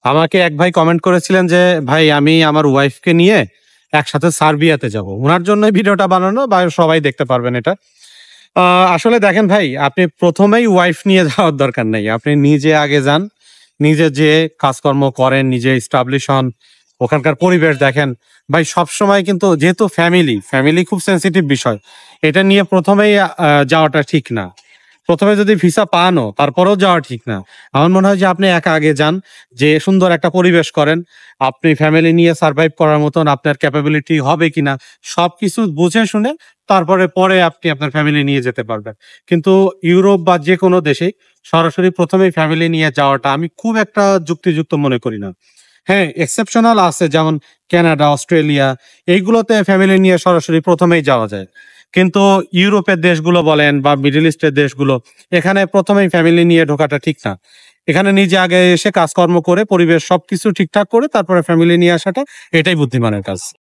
আমাকে এক ভাই কমেন্ট করেছিলেন যে, "ভাই আমি আমার ওয়াইফকে নিয়ে একসাথে সার্বিয়াতে যাবো।" উনার জন্যই ভিডিওটা বানানো বা সবাই দেখতে পারবেন এটা। আ আসলে দেখেন ভাই, আপনি ১ম এই ওয়াইফ নিয়ে যাওয়ার দরকার নেই। আপনি নিজে আগে যান। নিজে যেয়ে কাজকর্ম করেন, নিজে এস্টাবলিশ হন। ওখানকার পরিবেশ দেখেন। ভাই সবসময় কিন্তু যেহেতু ফ্যামিলি খুব সেনসিটিভ বিষয়। এটা নিয়ে ১ম এই যাওয়াটা ঠিক না। ১ম এ যদি ভিসা পানও, তারপরেও যাওয়া ঠিক না। আমার মনে হয় যে আপনি একা আগে যান, যেয়ে সুন্দর একটা পরিবেশ করেন। আপনি ফ্যামিলি নিয়ে সারভাইভ করার মতন আপনার ক্যাপাবিলিটি হবে কিনা, সবকিছু বুঝে শুনে পরে আপনি আপনার ফ্যামিলি নিয়ে যেতে পারবেন। কিন্তু ইউরোপ বা যেকোনো দেশেই সরাসরি ১ম এই ফ্যামিলি নিয়ে যাওয়াটা আমি খুব একটা যুক্তিযুক্ত মনে করি না। হ্যাঁ, এক্সেপশনাল আছে যেমন কানাডা, অস্ট্রেলিয়া এইগুলোতে ফ্যামিলি নিয়ে সরাসরি ১ম এই যাওয়া যায়। কিন্তু ইউরোপের দেশগুলো বলেন বা মিডল ইস্টের দেশগুলো, এখানে ১ম এই ফ্যামিলি নিয়ে ঢোকাটা ঠিক না। এখানে নিজে আগে এসে কাজকর্ম করে পরিবেশ সবকিছু ঠিকঠাক করে তারপরে ফ্যামিলি নিয়ে আসাটা এটাই বুদ্ধিমানের কাজ।